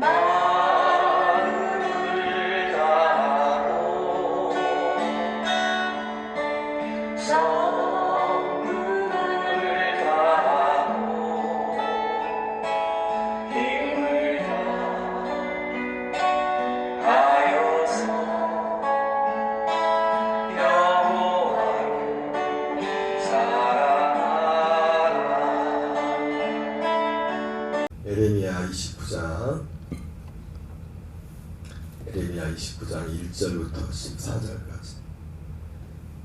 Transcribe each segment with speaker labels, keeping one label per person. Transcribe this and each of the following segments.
Speaker 1: 마음을 다하고 성문을 다하고 힘을 다하여서 여호와를 사랑하라.
Speaker 2: 에레미야 29장 1절부터 14절까지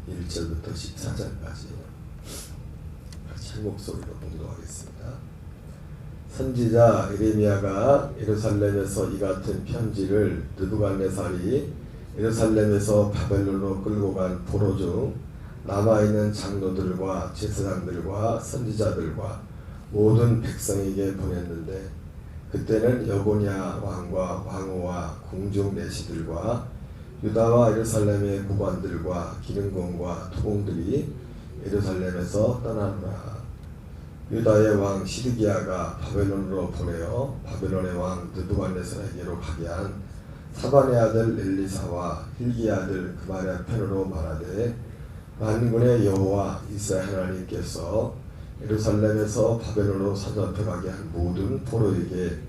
Speaker 2: 1절부터 14절까지 같이 한 목소리로 봉독하겠습니다. 선지자 에레미야가 예루살렘에서 이 같은 편지를 느부갓네살이 예루살렘에서 바벨론으로 끌고 간 포로 중 남아있는 장로들과 제사장들과 선지자들과 모든 백성에게 보냈는데, 그때는 여고냐 왕과 왕후와 궁중 내시들과 유다와 예루살렘의 고관들과 기능공과 토공들이 예루살렘에서 떠나노라. 유다의 왕 시드기야가 바벨론으로 보내어 바벨론의 왕 느부갓네살에게로 가게 한 사반의 아들 엘리사와 힐기의 아들 그말의 편으로 말하되, 만군의 여호와 이스라엘 하나님께서 예루살렘에서 바벨론으로 사로잡혀가게 한 모든 포로에게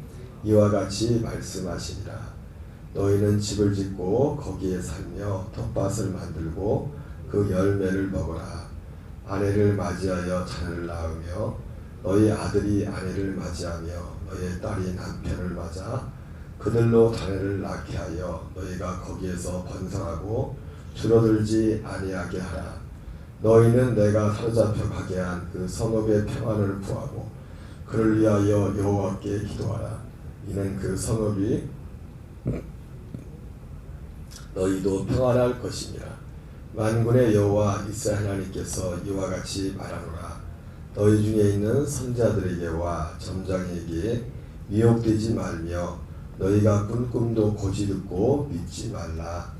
Speaker 2: 이와 같이 말씀하시니라. 너희는 집을 짓고 거기에 살며 텃밭을 만들고 그 열매를 먹어라. 아내를 맞이하여 자녀를 낳으며 너희 아들이 아내를 맞이하며 너희 딸이 남편을 맞아 그들로 자녀를 낳게 하여 너희가 거기에서 번성하고 줄어들지 아니하게 하라. 너희는 내가 사로잡혀 가게 한 그 성읍의 평안을 구하고 그를 위하여 여호와께 기도하라. 이는 그 성읍이 너희도 평안할 것이니라. 만군의 여호와 이스라엘 하나님께서 이와 같이 말하노라. 너희 중에 있는 선지자들에게와 점장에게 미혹되지 말며 너희가 꾼 꿈도 고지 듣고 믿지 말라.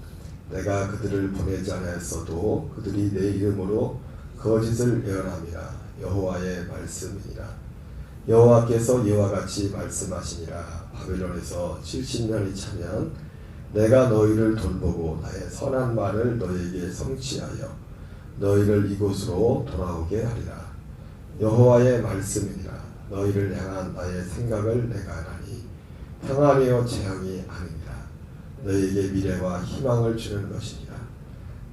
Speaker 2: 내가 그들을 보내지 않았어도 그들이 내 이름으로 거짓을 예언함이라. 여호와의 말씀이니라. 여호와께서 이와 같이 말씀하시니라. 바벨론에서 70년이 차면 내가 너희를 돌보고 나의 선한 말을 너희에게 성취하여 너희를 이곳으로 돌아오게 하리라. 여호와의 말씀이니라. 너희를 향한 나의 생각을 내가 하나니 평안이요 재앙이 아니니라. 너희에게 미래와 희망을 주는 것이니라.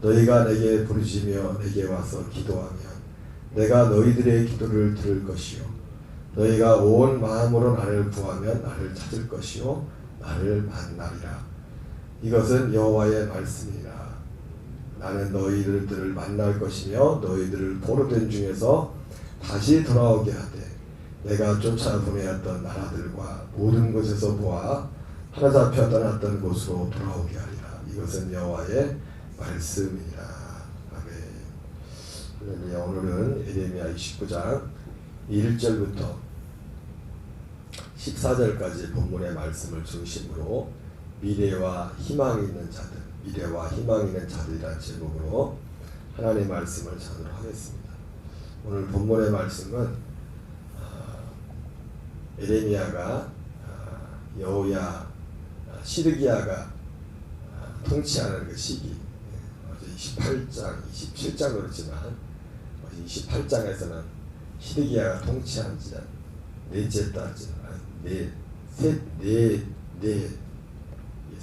Speaker 2: 너희가 내게 부르짖으며 내게 와서 기도하면 내가 너희들의 기도를 들을 것이요 너희가 온 마음으로 나를 구하면 나를 찾을 것이요 나를 만나리라. 이것은 여호와의 말씀이라. 나는 너희들을 만날 것이며 너희들을 포로된 중에서 다시 돌아오게 하되 내가 쫓아보내었던 나라들과 모든 곳에서 보아 사로잡혀 떠났던 곳으로 돌아오게 하리라. 이것은 여호와의 말씀이라. 아멘. 오늘은 에레미야 29장 1절부터 14절까지 본문의 말씀을 중심으로 미래와 희망이 있는 자들, 미래와 희망이 있는 자들이라는 제목으로 하나님의 말씀을 전하도록 하겠습니다. 오늘 본문의 말씀은 에레미야가 여호야 시드기야가 통치하는 그 시기, 어제 28장, 27장 그렇지만 어제 28장에서는 시드기야가 통치한 지 넷째 달째,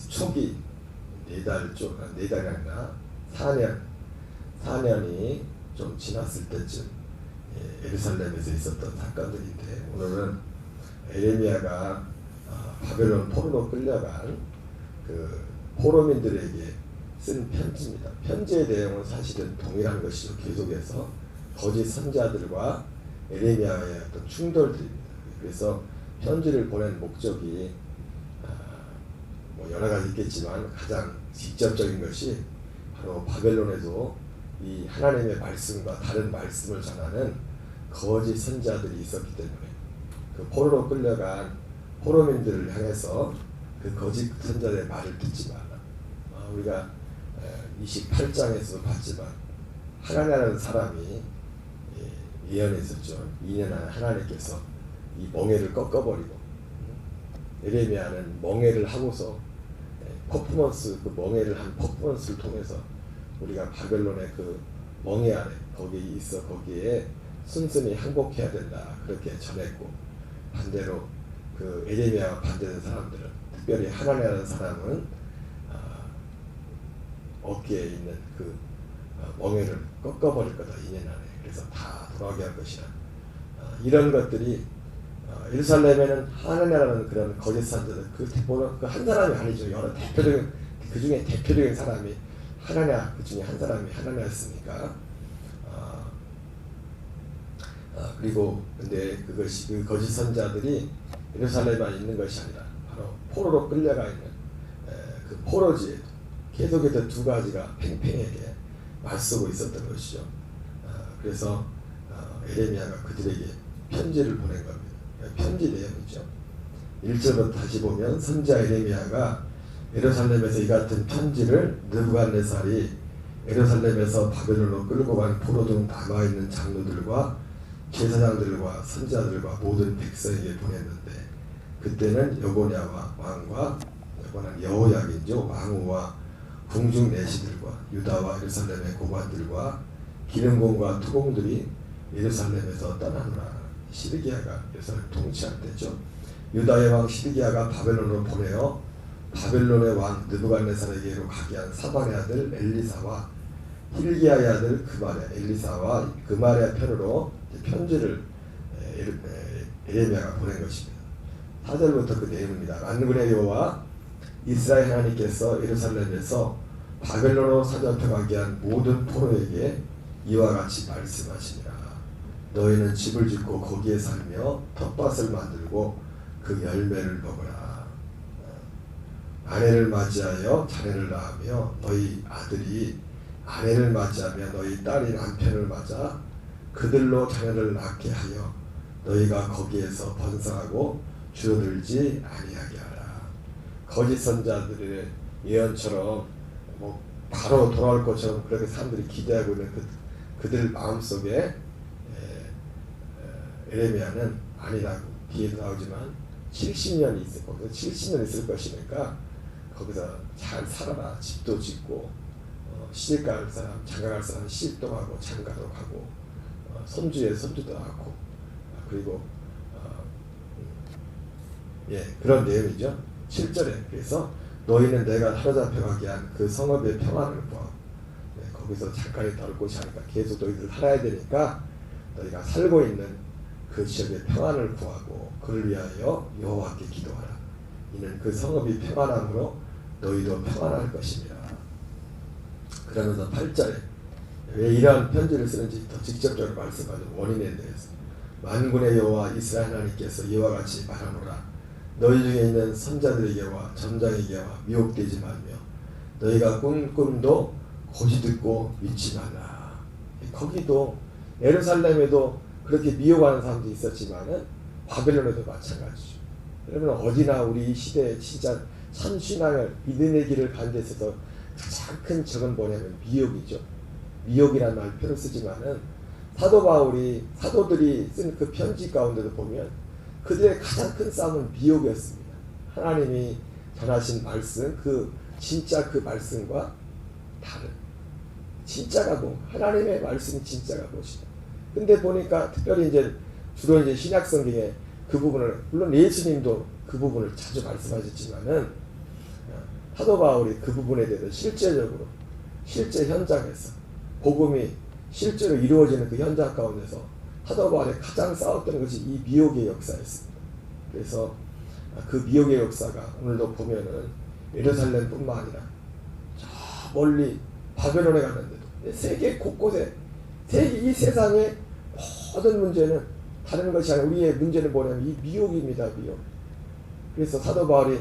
Speaker 2: 초기 4달이 아니라 4년이 좀 지났을 때쯤 예루살렘에서 있었던 사건들인데, 오늘은 에레미야가 바벨론 포로로 끌려간 그 포로민들에게 쓴 편지입니다. 편지의 내용은 사실은 동일한 것이죠. 계속해서 거짓 선지자들과 에레미야의 어떤 충돌들입니다. 그래서 편지를 보낸 목적이 뭐 여러 가지 있겠지만 가장 직접적인 것이 바로 바벨론에도 이 하나님의 말씀과 다른 말씀을 전하는 거짓 선지자들이 있었기 때문에 그 포로로 끌려간 포로민들을 향해서 그 거짓 선지자의 말을 듣지 마라. 우리가 28장에서 봤지만 하나라는 사람이 예언했었죠. 2년 안에 하나님께서 이 멍에를 꺾어버리고 에레미야는 멍에를 하고서 퍼포먼스, 그 멍에를 한 퍼포먼스를 통해서 우리가 바벨론의 그 멍에 아래 거기에 있어 거기에 순순히 항복해야 된다 그렇게 전했고, 반대로 그 에레미야와 반대된 사람들은, 특별히 하나냐라는 사람은 어깨에 있는 그 멍에를 꺾어버릴 거다 2년 안에. 그래서 다 돌아오게 할 것이라. 이런 것들이 예루살렘에는 하나냐라는 그런 거짓 선자들, 그 한 사람이 아니죠. 여러 대표적인, 그 중에 대표적인 사람이 하나냐, 그 중에 한 사람이 하나냐였으니까. 그리고 근데 그것이, 그 거짓 선자들이 예루살렘만 있는 것이 아니라 바로 포로로 끌려가 있는 그 포로지에도 계속해서 두 가지가 팽팽하게 맞서고 있었던 것이죠. 그래서 에레미야가 그들에게 편지를 보낸 겁니다. 편지 내용이죠. 1절부터 다시 보면 선지자 에레미야가 예루살렘에서 이 같은 편지를 느부갓네살이 예루살렘에서 바벨론으로 끌고 간 포로 중 남아있는 장로들과 제사장들과 선지자들과 모든 백성에게 보냈는데, 그때는 여고냐와 왕과, 여고는 여호야긴죠, 왕후와 궁중 내시들과 유다와 예루살렘의 고관들과 기름공과 투공들이 예루살렘에서 떠나느라. 시드기야가 예루살렘 통치할 때죠. 유다의 왕 시드기야가 바벨론으로 보내어 바벨론의 왕 느부갓네살에게로 가게 한 사반의 아들 엘리사와 힐기야의 아들 그마랴, 엘리사와 그마랴 편으로 편지를 에레미야가 보낸 것입니다. 4절부터 그 내용입니다. 만군의 여호와 이스라엘 하나님께서 예루살렘에서 바벨론으로 사로잡혀가게 한 모든 포로에게 이와 같이 말씀하시니라. 너희는 집을 짓고 거기에 살며 텃밭을 만들고 그 열매를 먹으라. 아내를 맞이하여 자녀를 낳으며 너희 아들이 아내를 맞이하며 너희 딸이 남편을 맞아 그들로 자녀를 낳게 하여 너희가 거기에서 번성하고 줄어들지 아니하게 하라. 거짓 선자들의 예언처럼 뭐 바로 돌아올 것처럼 그렇게 사람들이 기대하고 있는 그들 마음속에 에레미야는 아니라고, 뒤에도 나오지만 70년이 있을 거기서 70년 있을 것이니까 거기서 잘 살아라. 집도 짓고 시집갈 사람, 장가갈 사람 시집도 하고 장가도 가고 손주의 손주도 낳고, 그리고 그런 내용이죠. 7절에 그래서 너희는 내가 사로잡혀가게 한 그 성읍의 평안을 구하고, 거기서 잠깐이 다를 곳이 아니까 계속 너희들 살아야 되니까 너희가 살고 있는 그 지역의 평안을 구하고 그를 위하여 여호와께 기도하라. 이는 그 성읍이 평안함으로 너희도 평안할 것입니다. 그러면서 8절에 왜 이러한 편지를 쓰는지 더 직접적으로 말씀하는 원인에 대해서, 만군의 여호와 이스라엘 하나님께서 이와 같이 말하노라. 너희 중에 있는 선자들에게와 점장에게와 미혹되지 말며 너희가 꿈도 고지 듣고 믿지 말라. 거기도 예루살렘에도 그렇게 미혹하는 사람도 있었지만은 바벨론에도 마찬가지죠. 여러분, 어디나 우리 시대에 진짜 참신앙을 믿음의 길을 가는 데 있어서 가장 큰 적은 뭐냐면 미혹이죠. 미혹이라는 말 표를 쓰지만은 사도 바울이 사도들이 쓴 그 편지 가운데도 보면 그들의 가장 큰 싸움은 미혹이었습니다. 하나님이 전하신 말씀, 그 진짜 그 말씀과 다른, 진짜가 뭐 하나님의 말씀이 진짜가 무엇이다. 근데 보니까 특별히 이제 주로 이제 신약 성경에 그 부분을, 물론 예수님도 그 부분을 자주 말씀하셨지만은 사도 바울이 그 부분에 대해서 실제적으로 실제 현장에서 복음이 실제로 이루어지는 그 현장 가운데서 사도 바울이 가장 싸웠던 것이 이 미혹의 역사였습니다. 그래서 그 미혹의 역사가 오늘도 보면은 예루살렘뿐만 아니라 저 멀리 바벨론에 갔는데도 세계 곳곳에 이 세상의 모든 문제는 다른 것이 아니라 우리의 문제는 뭐냐면 이 미혹입니다. 미혹. 그래서 사도 바울이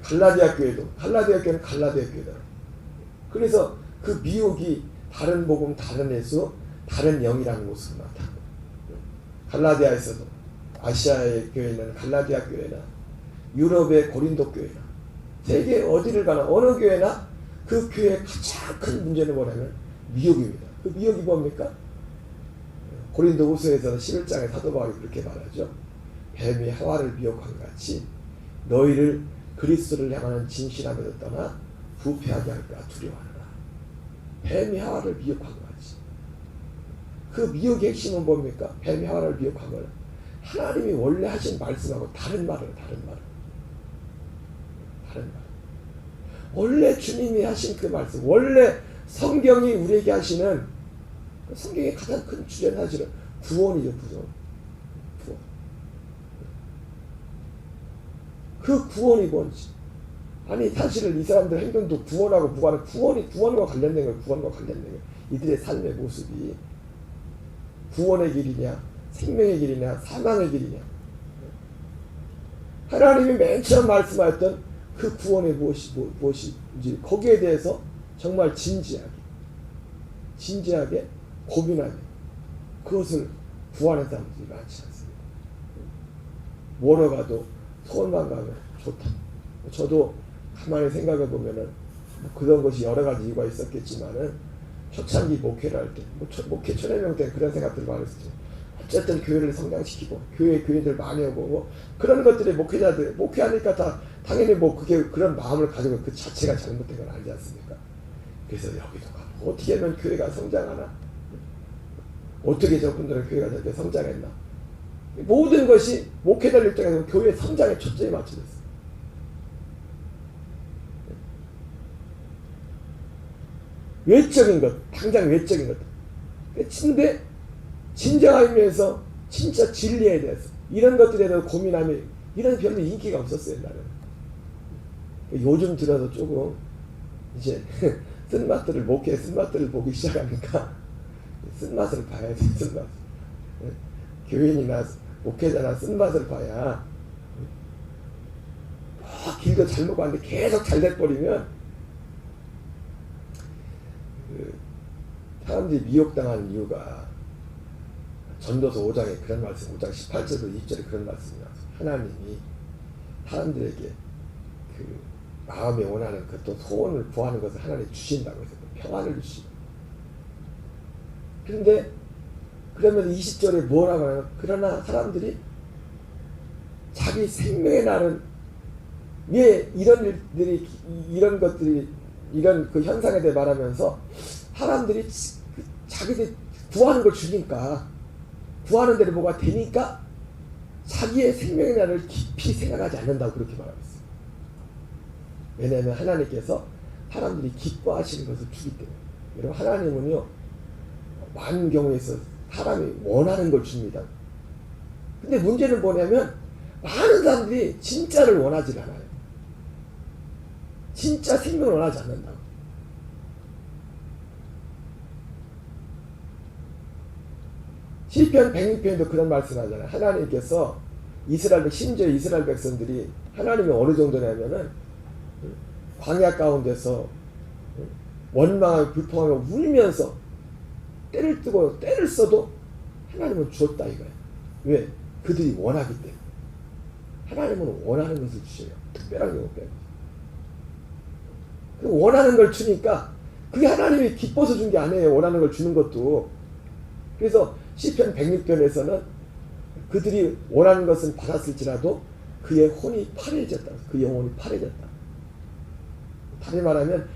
Speaker 2: 갈라디아 교회도, 갈라디아 교회는 갈라디아 교회다. 그래서 그 미혹이 다른 복음, 다른 예수, 다른 영이라는 모습을 나타납니다. 갈라디아에서도 아시아의 교회는 갈라디아 교회나 유럽의 고린도 교회나 세계 어디를 가나 어느 교회나 그 교회의 가장 큰 문제는 뭐냐면 미혹입니다. 그 미혹이 뭡니까? 고린도후서에서 11장에 사도 바울이 그렇게 말하죠. 뱀이 하와를 미혹한 같이 너희를 그리스도를 향하는 진실함에서 떠나 부패하게 할까 두려워하노라. 뱀이 하와를 미혹한 거지. 그 미혹의 핵심은 뭡니까? 뱀이 하와를 미혹한 거는 하나님이 원래 하신 말씀하고 다른 말을. 원래 주님이 하신 그 말씀, 원래 성경이 우리에게 하시는 성경의 가장 큰 주제는 사실은 구원이죠. 구원. 그 구원이 뭔지. 아니 사실은 이 사람들 행동도 구원하고 무관한 구원과 관련된 거예요. 구원과 관련된 거예요. 이들의 삶의 모습이 구원의 길이냐, 생명의 길이냐, 사망의 길이냐. 하나님이 맨 처음 말씀하였던 그 구원의 무엇인지 거기에 대해서 정말 진지하게 고민하게 그것을 구하는 사람들이 많지 않습니다. 뭐러 가도 소원만 가면 좋다. 저도 가만히 생각해 보면은 그런 것이 여러 가지 이유가 있었겠지만은 초창기 목회를 할 때, 목회 초대명 때 그런 생각들을 많이 했었죠. 어쨌든 교회를 성장시키고 교회들 많이 오고 그런 것들이 목회하니까 다 당연히 그게 그런 마음을 가지고 그 자체가 잘못된 건 아니지 않습니까? 그래서 여기도 가고 어떻게 하면 교회가 성장하나? 어떻게 저분들은 교회가 저렇게 성장했나? 모든 것이 목회자들 입장에서 교회 성장에 초점이 맞춰졌어요. 외적인 것, 당장 외적인 것. 근데 진정한 의미에서 진짜 진리에 대해서 이런 것들에 대해서 고민하면 이런 별로 인기가 없었어요. 나는. 요즘 들어서 조금 이제 목회 쓴맛들을 보기 시작하니까 쓴맛을 봐야 돼. 쓴맛. 교인이나 목회자나 쓴맛을 봐야 길도 잘 먹고 하는데 계속 잘 돼버리면 사람들이 미혹당하는 이유가 전도서 5장에 그런 말씀, 5장 18절로 2절에 그런 말씀이 나와서 하나님이 사람들에게 그 마음에 원하는 또 소원을 구하는 것을 하나님이 주신다고 해서 평안을 주시고 그런데 그러면 20절에 뭐라고 하냐면 그러나 사람들이 자기 생명의 날은 왜 이런 일들이 이런 것들이 이런 그 현상에 대해 말하면서 사람들이 자기들 구하는 걸 주니까 구하는 대로 뭐가 되니까 자기의 생명의 날을 깊이 생각하지 않는다고 그렇게 말하고 있어요. 왜냐하면 하나님께서 사람들이 기뻐하시는 것을 주기 때문에. 여러분 하나님은요 많은 경우에서 사람이 원하는 걸 줍니다. 근데 문제는 뭐냐면 많은 사람들이 진짜를 원하지 않아요. 진짜 생명을 원하지 않는다고. 시편 106편에도 그런 말씀하잖아요. 하나님께서 심지어 이스라엘 백성들이 하나님이 어느 정도냐면은 광야 가운데서 원망하고 불평하며 울면서 때를 뜨고 때를 써도 하나님은 주었다 이거예요. 왜? 그들이 원하기 때문에. 하나님은 원하는 것을 주셔요. 특별한 경우 빼고. 원하는 걸 주니까 그게 하나님이 기뻐서 준 게 아니에요. 원하는 걸 주는 것도. 그래서 시편 106편에서는 그들이 원하는 것은 받았을지라도 그의 혼이 파래졌다. 그 영혼이 파래졌다. 다시 말하면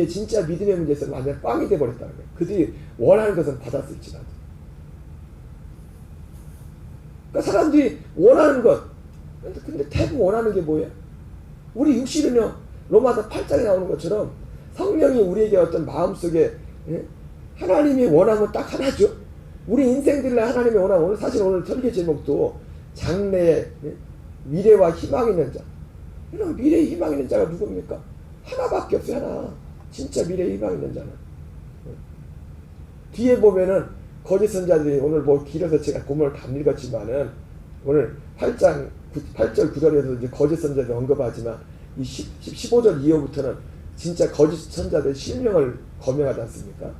Speaker 2: 진짜 믿음의 문제에서 완전 꽝이 돼버렸다는 거예요. 그들이 원하는 것은 받았을지라도. 그러니까 사람들이 원하는 것. 근데 대부분 원하는 게 뭐예요? 우리 육신은요. 로마서 8장에 나오는 것처럼 성령이 우리에게 어떤 마음속에 하나님이 원하면 딱 하나죠. 우리 인생들에 하나님이 원하면 오늘 설교 제목도 장래에 미래와 희망 있는 자. 이런 미래에 희망 있는 자가 누굽니까? 하나밖에 없어요. 하나. 진짜 미래에 희망 있는 자는. 뒤에 보면은 거짓 선자들이 오늘 길어서 제가 본문을 다 읽었지만은 오늘 8절 9절에서 이제 거짓 선자들 언급하지만 이 15절 이후부터는 진짜 거짓 선자들의 실명을 거명하지 않습니까?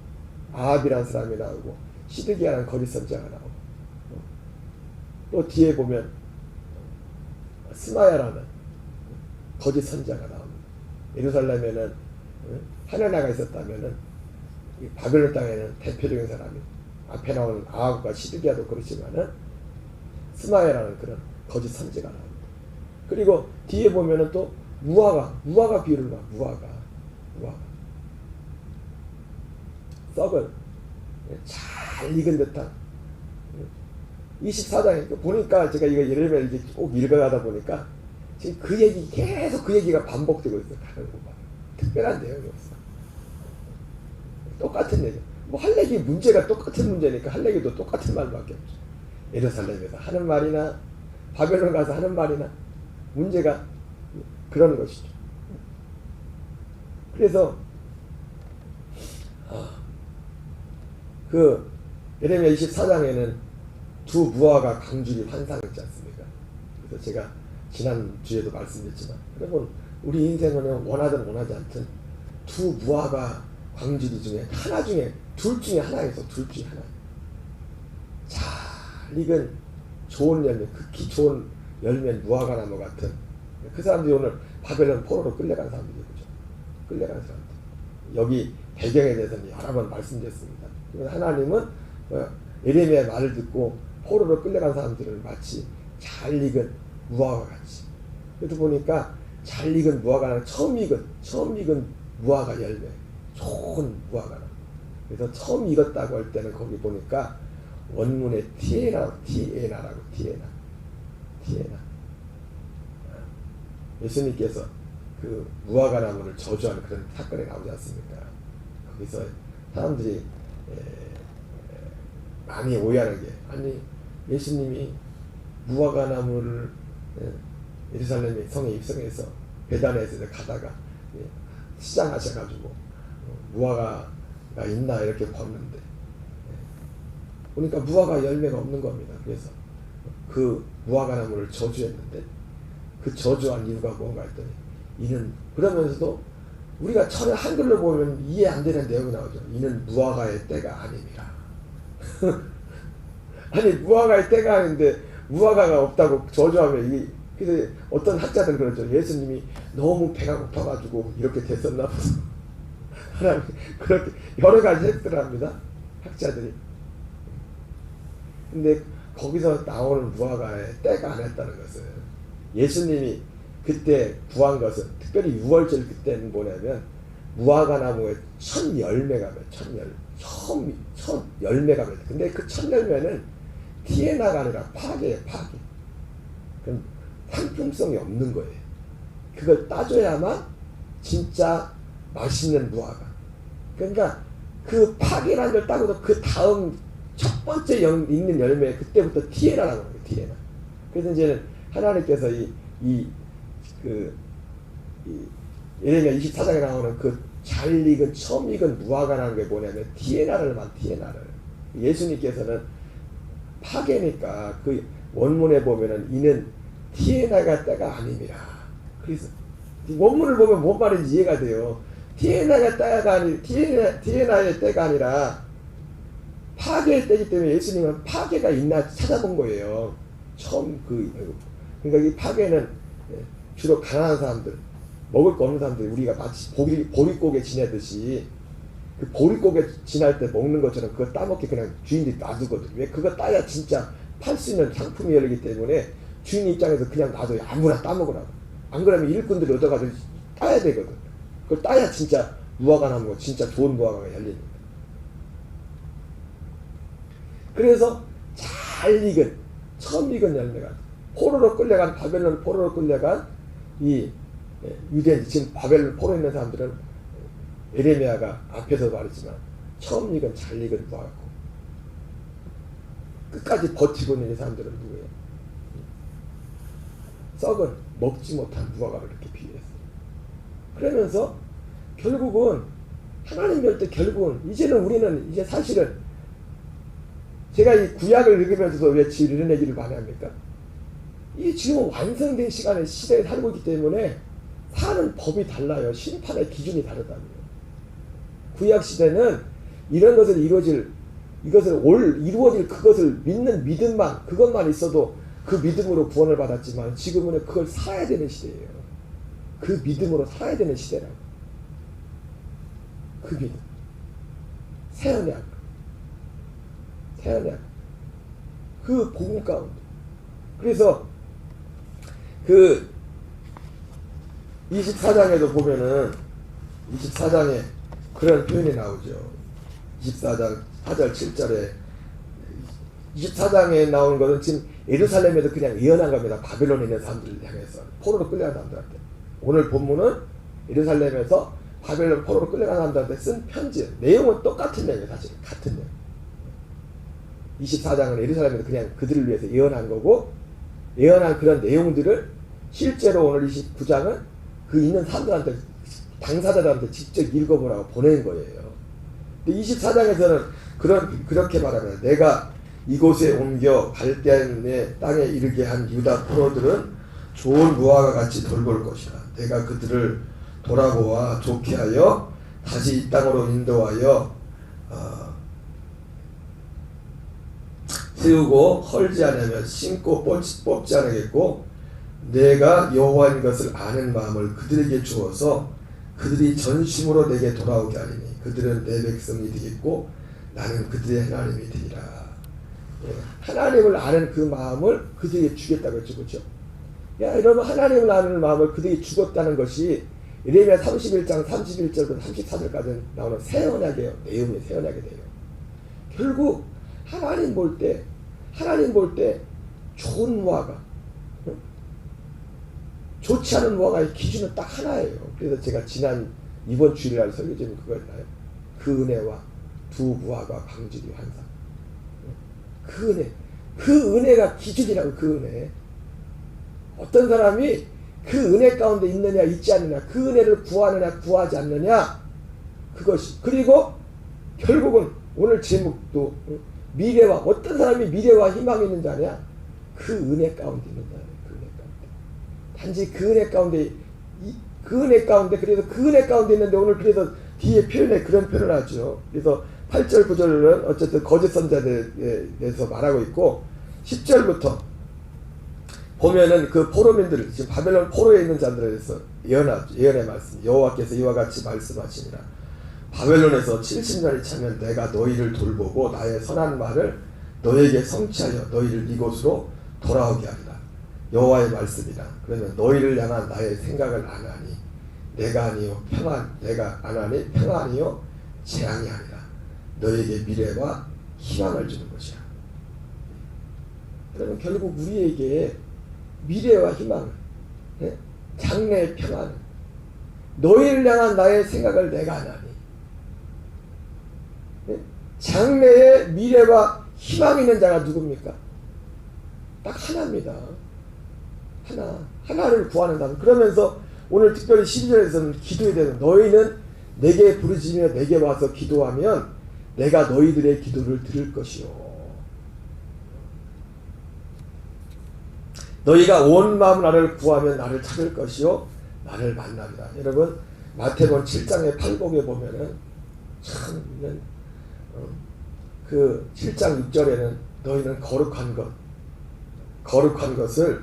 Speaker 2: 아합이라는 사람이 나오고 시드기야라는 거짓 선자가 나오고 또 뒤에 보면 스마야라는 거짓 선자가 나옵니다. 예루살렘에는 하나나가 있었다면은 바벨론 땅에는 대표적인 사람이 앞에 나오는 아합과 시드기야도 그렇지만은 스마야라는 그런 거짓 선지가 나옵니다. 그리고 뒤에 보면은 또 무화과 비유를 봐. 무화과. 썩은 잘 익은 듯한 24장에 보니까 제가 이거 예레미야 이제 꼭 읽어가다 보니까 지금 그 얘기 계속 그 얘기가 반복되고 있어요. 가는 곳마다. 특별한 내용이었어. 똑같은 얘기. 뭐 할례기 문제가 똑같은 문제니까 할례기도 똑같은 말밖에 없죠. 예루살렘에서 하는 말이나 바벨론 가서 하는 말이나 문제가 그런 것이죠. 그래서 그 예레미야 24장에는 두 무화과 광줄이 환상했지 않습니까? 그래서 제가 지난 주에도 말씀드렸지만 여러분 우리 인생은 원하든 원하지 않든 두 무화과 광줄이 중에 하나 중에 둘 중에 하나에서 둘 중에 하나 잘 익은 좋은 열매 극히 좋은 열매는 무화과 나무 같은 그 사람들이 오늘 바벨론 포로로 끌려간 사람들이죠. 끌려간 사람들 여기 배경에 대해서는 여러 번 말씀드렸습니다. 하나님은 예레미야의 말을 듣고 포로로 끌려간 사람들을 마치 잘 익은 무화과 같이 그래도 보니까 잘 익은 무화과는 처음 익은 무화과 열매 좋은 무화과는 그래서 처음 익었다고 할 때는 거기 보니까 원문에 티에나라고 티에나 예수님께서 그 무화과 나무를 저주하는 그런 사건이 나오지 않습니까? 거기서 사람들이 많이 오해하는 게 아니 예수님이 무화과 나무를 예루살렘의 성에 입성해서 베단에서 가다가 시장하셔가지고 무화과가 있나 이렇게 봤는데 보니까 무화과 열매가 없는 겁니다. 그래서 그 무화과 나무를 저주했는데 그 저주한 이유가 뭔가 했더니 이는 그러면서도 우리가 처음에 한글로 보면 이해 안 되는 내용이 나오죠. 이는 무화과의 때가 아닙니다. 아니 무화과의 때가 아닌데 무화과가 없다고 저주하면 이게 그래서 어떤 학자들은 그러죠. 예수님이 너무 배가 고파가지고 이렇게 됐었나 보다. 하나님 그렇게 여러 가지 해석을 합니다. 학자들이. 근데 거기서 나오는 무화과의 때가 안 했다는 것은 예수님이 그때 구한 것은 특별히 6월절 그때는 뭐냐면 무화과 나무에 첫 열매가 첫 열매가 맺어요. 근데 그 첫 열매는 티에나가 아니라 파괴예요. 파괴. 그럼 상품성이 없는 거예요. 그걸 따줘야만 진짜 맛있는 무화과. 그러니까 그 파괴라는 걸 따고도 그 다음 첫 번째 있는 열매 그때부터 티에나라고 해요. 티에나. 그래서 이제는 하나님께서 예레미야 24장에 나오는 그 잘 익은 처음 익은 무화과라는 게 뭐냐면 티에나를 예수님께서는 파괴니까 그 원문에 보면은 이는 티에나가 때가 아닙니다. 그래서 원문을 보면 뭔 말인지 이해가 돼요. 티에나의 때가 아니라 파괴의 때이기 때문에 예수님은 파괴가 있나 찾아본 거예요. 처음 그러니까 이 파괴는 주로 가난한 사람들, 먹을 거 없는 사람들, 우리가 마치 보릿고개 지내듯이 그 보릿고개 지날 때 먹는 것처럼 그거 따먹기 그냥 주인들이 놔두거든. 왜? 그거 따야 진짜 팔 수 있는 상품이 열리기 때문에 주인 입장에서 그냥 놔둬요. 아무나 따먹으라고. 안 그러면 일꾼들이 얻어가지고 따야 되거든. 그걸 따야 진짜 무화과 나무가 진짜 좋은 무화과가 열립니다. 그래서 잘 익은 처음 익은 열매가 포로로 끌려간 바벨론 포로로 끌려간 이 유대인 지금 바벨론 포로에 있는 사람들은 예레미야가 앞에서 말했지만 처음 익은 잘 익은 무화과 끝까지 버티고 있는 이 사람들은 누구예요? 썩은 먹지 못한 무화과를 이렇게 비유했어요. 그러면서 결국은 하나님 볼 때 결국은 이제는 우리는 이제 사실은 제가 이 구약을 읽으면서도 왜 이런 얘기를 많이 합니까? 이 지금 완성된 시대에 살고 있기 때문에 사는 법이 달라요. 심판의 기준이 다르다고요. 구약 시대는 이런 것을 이루어질 그것을 믿는 믿음만 그것만 있어도 그 믿음으로 구원을 받았지만 지금은 그걸 살아야 되는 시대예요. 그 믿음으로 살아야 되는 시대라고. 그 믿음. 새 언약. 그 복음 가운데. 그래서 그 24장에도 보면은 24장에 그런 표현이 나오죠. 24장 4절 7절에 24장에 나오는 것은 지금 예루살렘에도 그냥 예언한 겁니다. 바벨론에 있는 사람들을 향해서 포로로 끌려간 사람들한테. 오늘 본문은 예루살렘에서 바벨론 포로로 끌려간 사람들한테 쓴 편지. 내용은 똑같은 내용이에요. 사실 같은 내용. 24장은 예루살렘에서 그냥 그들을 위해서 예언한 거고, 예언한 그런 내용들을 실제로 오늘 29장은 그 있는 사람들한테, 당사자들한테 직접 읽어보라고 보낸 거예요. 근데 24장에서는 그렇게 말합니다. 내가 이곳에 옮겨 갈대아인의 땅에 이르게 한 유다 포로들은 좋은 무화과 같이 돌볼 것이다. 내가 그들을 돌아보아 좋게 하여 다시 이 땅으로 인도하여 세우고 헐지 않으면 심고 뽑지 않겠고, 내가 여호와인 것을 아는 마음을 그들에게 주어서 그들이 전심으로 내게 돌아오게 하리니 그들은 내 백성이 되겠고 나는 그들의 하나님이 되리라. 하나님을 아는 그 마음을 그들에게 주겠다고 했죠. 그렇죠? 야, 여러분, 하나님을 아는 마음을 그들에게 주었다는 것이 예레미야 31장 31절부터 34절까지 나오는 새 언약의 내용이에요. 새 언약의 내용. 결국 하나님 볼 때 좋은 무화과, 좋지 않은 무화과의 기준은 딱 하나예요. 그래서 제가 이번 주일날 설교 중에 그거였나요? 그 은혜와 두 무화과 방주리 환상. 그 은혜가 기준이라고. 그 은혜. 어떤 사람이 그 은혜 가운데 있느냐 있지 않느냐, 그 은혜를 구하느냐 구하지 않느냐, 그것이. 그리고 결국은 오늘 제목도 미래와, 어떤 사람이 미래와 희망이 있는 자냐, 그 은혜 가운데 있는 자냐. 그 은혜 가운데. 단지 그 은혜 가운데, 그래서 그 은혜 가운데 있는데, 오늘 그래서 뒤에 표현에 그런 표현을 하죠. 그래서 8절 9절은 어쨌든 거짓 선자들에 대해서 말하고 있고, 10절부터 보면은 그 포로민들, 지금 바벨론 포로에 있는 자들에 대해서 예언의 말씀, 여호와께서 이와 같이 말씀하시니라. 바벨론에서 70년이 차면 내가 너희를 돌보고 나의 선한 말을 너에게 성취하여 너희를 이곳으로 돌아오게 하리라. 여호와의 말씀이라. 그러면 너희를 향한 나의 생각을 안 하니 내가 아니요 내가 안 하니 평안이요 재앙이 아니라 너에게 미래와 희망을 주는 것이야. 그러면 결국 우리에게 미래와 희망을, 장래의 평안을, 너희를 향한 나의 생각을 내가 안 하니, 장래의 미래와 희망 있는 자가 누굽니까? 딱 하나입니다. 하나를 구하는다. 그러면서 오늘 특별히 12절에서는 기도에 대해서 너희는 내게 부르짖으며 내게 와서 기도하면 내가 너희들의 기도를 들을 것이요. 너희가 온 마음 나를 구하면 나를 찾을 것이요 나를 만나리라. 여러분, 마태복음 7장의 팔복에 보면은 참 그 7장 6절에는 너희는 거룩한 것을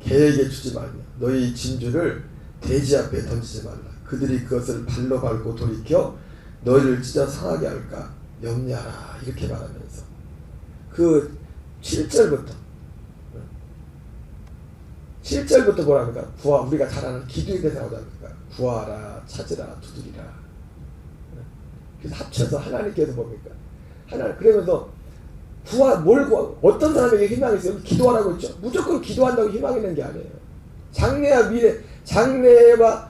Speaker 2: 개에게 주지 말며 너희 진주를 돼지 앞에 던지지 말라. 그들이 그것을 발로 밟고 돌이켜 너희를 찢어 상하게 할까 염려하라. 이렇게 말하면서 그 7절부터 뭐랍니까? 우리가 잘 아는 기도에 대해서 나오잖아요. 구하라, 찾으라, 두드리라. 그래서 합쳐서 하나님께서 뭡니까? 그러면서 어떤 사람에게 희망이 있어요? 기도하라고 했죠. 무조건 기도한다고 희망이 있는 게 아니에요. 장래와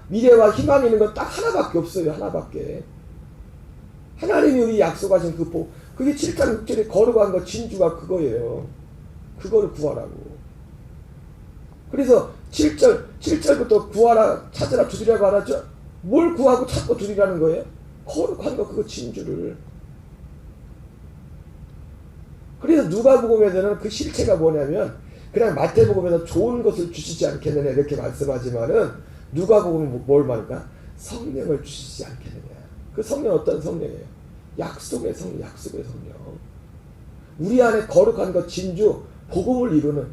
Speaker 2: 미래와 희망이 있는 건 딱 하나밖에 없어요. 하나밖에. 하나님이 우리 약속하신 그게 7장 6절에 거룩한 거, 진주가 그거예요. 그거를 구하라고. 그래서 7절부터 구하라, 찾으라, 두드리라고 하죠. 뭘 구하고 찾고 두드리라는 거예요? 거룩한 거, 그거 진주를. 그래서 누가복음에서는 그 실체가 뭐냐면, 그냥 마태복음에서 좋은 것을 주시지 않겠느냐 이렇게 말씀하지만은 누가복음은 뭘 말할까? 성령을 주시지 않겠느냐. 그 성령은 어떤 성령이에요? 약속의 성령. 우리 안에 거룩한 것, 진주, 복음을 이루는,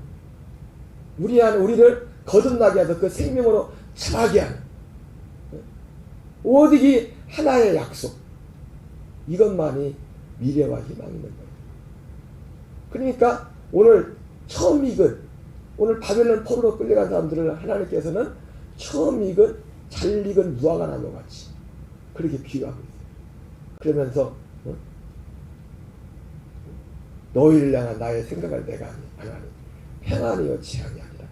Speaker 2: 우리 안에 우리를 거듭나게 해서 그 생명으로 자라게 하는, 오직 하나의 약속, 이것만이 미래와 희망이 있는 거예요. 그러니까 오늘 처음 읽은 오늘 바벨론 포로로 끌려간 사람들을 하나님께서는 처음 익은 잘 익은 무화과 나무같이 그렇게 비유하고 있어요. 그러면서 너희를 향한 나의 생각을 내가 안 하니 평안이요 재앙이 아니라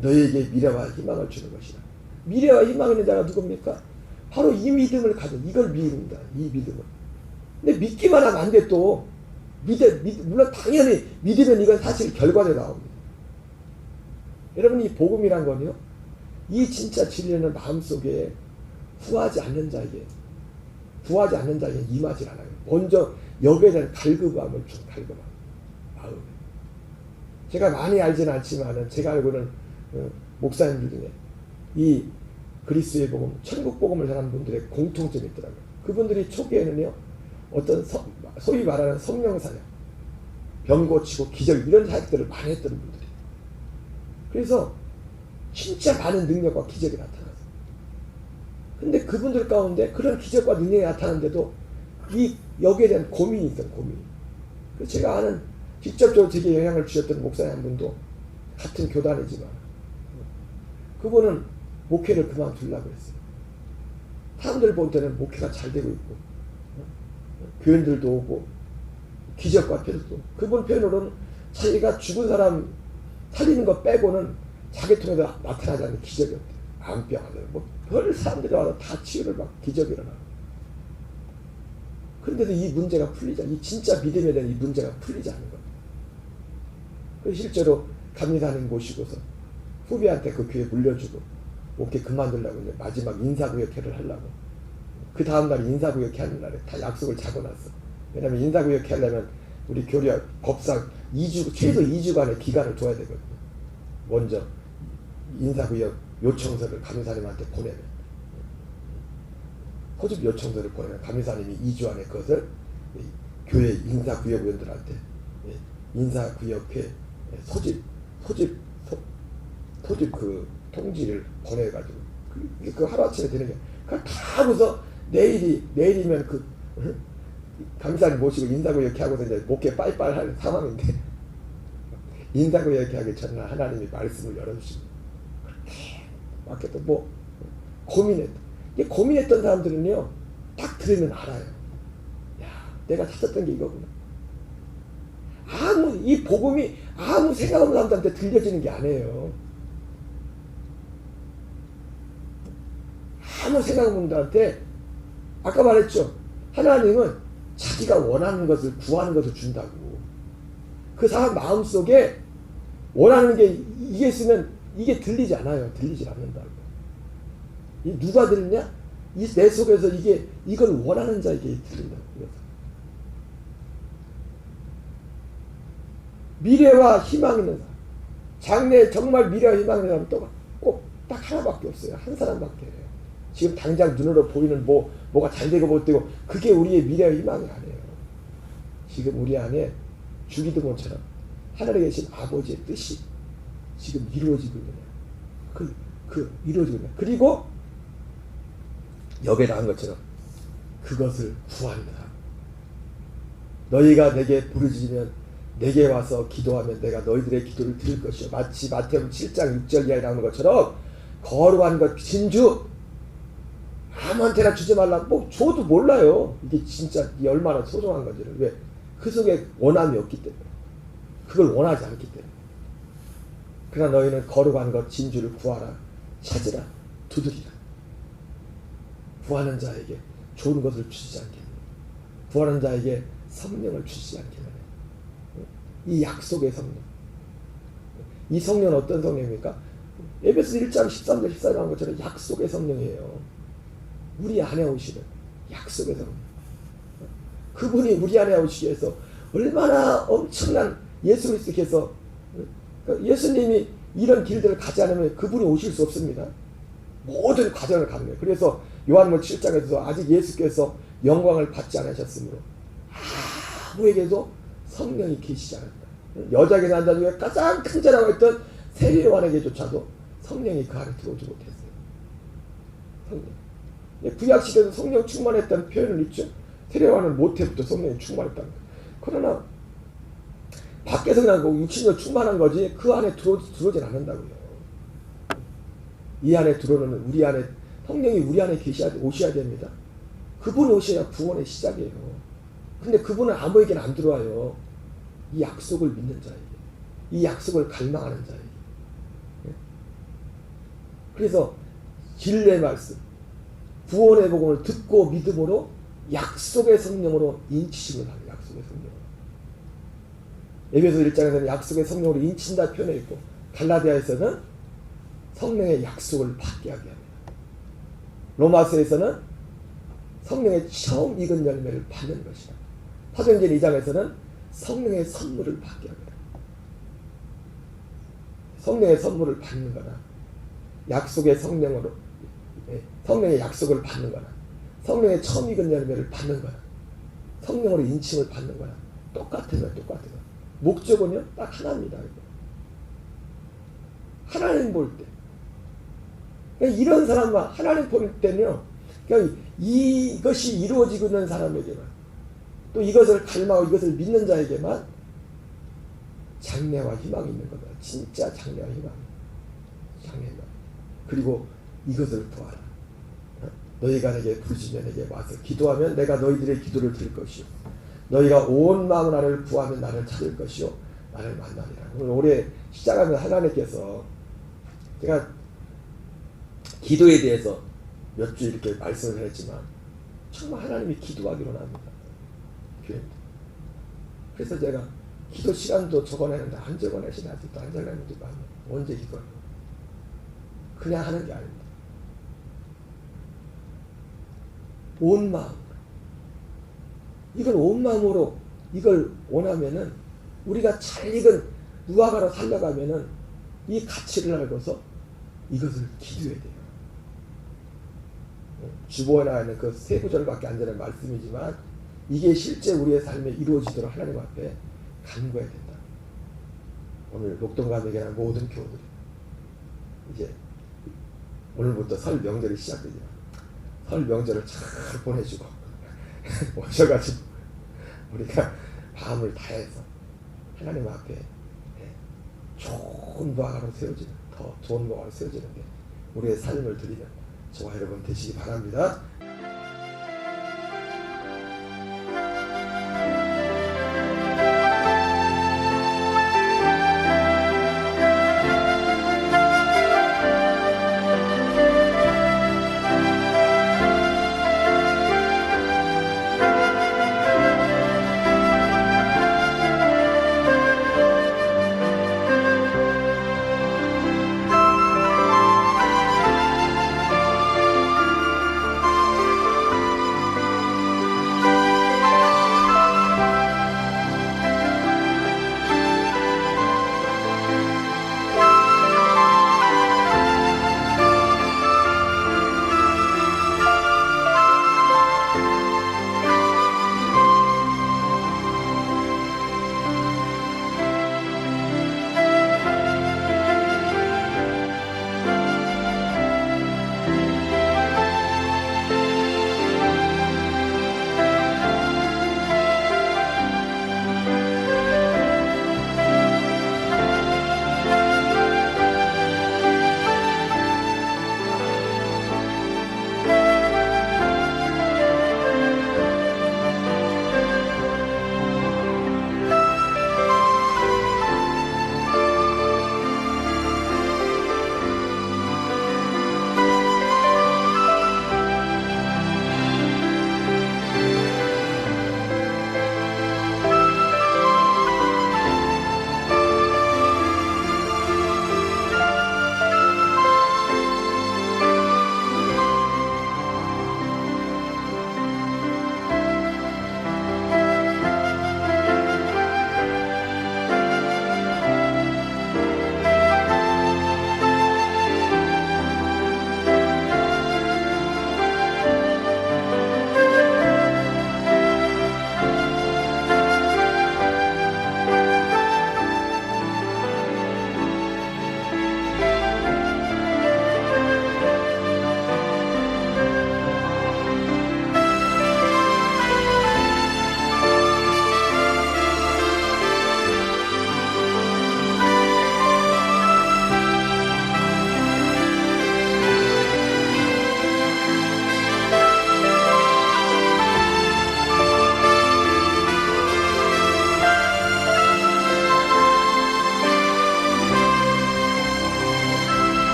Speaker 2: 너희에게 미래와 희망을 주는 것이다. 미래와 희망 있는 자가 누굽니까? 바로 이 믿음을 가진 이걸 믿습니다. 이 믿음을. 근데 믿기만 하면 안 돼. 또 물론 당연히 믿으면 이건 사실 결과로 나옵니다. 여러분 이 복음이란 건요, 이 진짜 진리는 마음속에 구하지 않는 자에게 임하지 않아요. 먼저 여기에 대한 갈급함을 좀 갈급함. 마음에. 제가 많이 알지는 않지만은 제가 알고는 목사님들 중에 이 그리스도의 복음, 천국 복음을 전하는 분들의 공통점이 있더라고요. 그분들이 초기에는요, 어떤 소위 말하는 성령사역, 병 고치고 기적 이런 사역들을 많이 했던 분들이. 그래서 진짜 많은 능력과 기적이 나타났어요. 근데 그분들 가운데 그런 기적과 능력이 나타났는데도 여기에 대한 고민이 있어요. 고민이. 그래서 제가 아는 직접적으로 제게 영향을 주셨던 목사님 한 분도 같은 교단이지만 그분은 목회를 그만두려고 했어요. 사람들 볼 때는 목회가 잘 되고 있고 교인들도 오고 기적과 표현도, 그분 표현으로는 자기가 죽은 사람 살리는 것 빼고는 자기 통해서 나타나지 않는 기적이 없대요. 암병하들 별 사람들이 와서 다 치유를 받고 기적이 일어나고. 그런데도 이 문제가 풀리지 않아요. 이 진짜 믿음에 대한 이 문제가 풀리지 않는 거예요. 그래서 실제로 감리사님 모시고서 후배한테 그 교회 물려주고 목회 그만두려고 이제 마지막 인사구역회를 하려고. 그 다음날 인사구역회 하는 날에 다 약속을 잡아놨어. 왜냐면 인사구역회 하려면 우리 교리 법상 2주, 최소 2주간의 기간을 둬야 되거든요. 먼저 인사구역 요청서를 감리사님한테 보내면, 소집 요청서를 보내면 감리사님이 2주 안에 그것을 교회 인사구역위원들한테 인사구역회 소집 그 통지를 보내가지고 그 하루아침에 되는 게 그걸 다 하고서 내일이면 그 감사님 모시고 인사구역회 하고서 이제 목회 빠이빠이 하는 상황인데 인사구역회 하기 전날 하나님이 말씀을 열어주시고 그렇게 막혀도 뭐 고민했던 사람들은요 딱 들으면 알아요. 야, 내가 찾았던 게 이거구나. 이 복음이 아무 생각 없는 사람들한테 들려지는 게 아니에요. 아무 생각 없는 사람한테, 아까 말했죠. 하나님은 자기가 원하는 것을, 구하는 것을 준다고. 그 사람 마음속에 원하는 게 이게 있으면 이게 들리지 않아요. 들리지 않는다고. 누가 들리냐? 내 속에서 이걸 원하는 자에게 들린다고. 미래와 희망 있는 사람, 장래에 정말 미래와 희망 있는 사람은 또 꼭 딱 하나밖에 없어요. 한 사람밖에 해요. 지금 당장 눈으로 보이는 뭐가 잘 되고 못 되고 그게 우리의 미래와 희망이 아니에요. 지금 우리 안에 주기도문처럼 하늘에 계신 아버지의 뜻이 지금 이루어지고 있느냐. 이루어지고 있느냐. 그리고 여기에 나온 것처럼 그것을 구하는 사람. 너희가 내게 부르짖으면 내게 와서 기도하면 내가 너희들의 기도를 들을 것이요. 마치 마태복음 7장 6절 이하에 나오는 것처럼 거룩한 것 진주 아무한테나 주지 말라고 뭐 줘도 몰라요. 이게 진짜 얼마나 소중한 건지를. 왜? 그 속에 원함이 없기 때문에. 그걸 원하지 않기 때문에. 그러나 너희는 거룩한 것 진주를 구하라. 찾으라. 두드리라. 구하는 자에게 좋은 것을 주시지 않겠느냐. 구하는 자에게 성령을 주시지 않겠느냐. 이 약속의 성령. 이 성령은 어떤 성령입니까? 에베소 1장 13절 14절 나온 것처럼 약속의 성령이에요. 우리 안에 오시는 약속의 성령. 그분이 우리 안에 오시기 위해서 얼마나 엄청난 예수 그리스도께서, 예수님이 이런 길들을 가지 않으면 그분이 오실 수 없습니다. 모든 과정을 가는 거예요. 그래서 요한복음 7장에서 아직 예수께서 영광을 받지 않으셨으므로 아무에게도 성령이 계시지 않았다. 여자에게 난 자 중에 가장 큰 자라고 했던 세례 요한에게조차도 성령이 그 안에 들어오지 못했어요. 성령. 구약시대에도 성령 충만했다는 표현을 있죠. 세례 요한은 모태부터 성령이 충만했다는 거예요. 그러나 밖에서 그냥 60년 충만한 거지 그 안에 들어오진 않는다고요. 이 안에 들어오는 우리 안에 성령이 우리 안에 오셔야 됩니다. 그분이 오셔야 구원의 시작이에요. 근데 그분은 아무에게나 안 들어와요. 이 약속을 믿는 자에게, 이 약속을 갈망하는 자에게. 그래서 진리의 말씀, 구원의 복음을 듣고 믿음으로 약속의 성령으로 인치심을 합니다. 약속의 성령으로. 에베소 1장에서는 약속의 성령으로 인친다 표현해 있고, 갈라디아에서는 성령의 약속을 받게 하게 합니다. 로마서에서는 성령의 처음 익은 열매를 받는 것이다. 사도행전 2장에서는 성령의 선물을 받게 합니다. 성령의 선물을 받는 거나 약속의 성령으로 성령의 약속을 받는 거나 성령의 처음 익은 열매를 받는 거나 성령으로 인침을 받는 거나 똑같은 거예요. 똑같은 거. 목적은요 딱 하나입니다. 하나님 볼 때. 그러니까 이런 사람만 하나님 볼 때는요 그냥 이것이 이루어지고 있는 사람에게만 또 이것을 갈망하고 이것을 믿는 자에게만 장래와 희망이 있는 겁니다. 진짜 장래와 희망. 장래와. 그리고 이것을 도와라. 너희가 내게 부르시면 내게 와서 기도하면 내가 너희들의 기도를 들을 것이요. 너희가 온 마음으로 나를 구하면 나를 찾을 것이요. 나를 만나리라. 오늘 올해 시작하면 하나님께서 제가 기도에 대해서 몇 주 이렇게 말씀을 했지만 정말 하나님이 기도하기로 합니다. 그래서 제가 기도 시간도 적어내는데 안 적어내시네. 아직도 안 적어내는데 언제 기도하고 그냥 하는 게 아닙니다. 온 마음. 이걸 온 마음으로 이걸 원하면은 우리가 잘 익은 무화과로 살려가면은 이 가치를 알고서 이것을 기도해야 돼요. 주보에 나와 있는 그 세 구절밖에 안 되는 말씀이지만 이게 실제 우리의 삶에 이루어지도록 하나님 앞에 간구해야 된다. 오늘 녹동감에게나 모든 교우들이 이제 오늘부터 설 명절이 시작되죠. 설 명절을 잘 보내주고 오셔가지고 우리가 마음을 다해서 하나님 앞에 좋은 무화과로 세워지는 더 좋은 무화과로 세워지는 게 우리의 삶을 드리는 저와 여러분 되시기 바랍니다.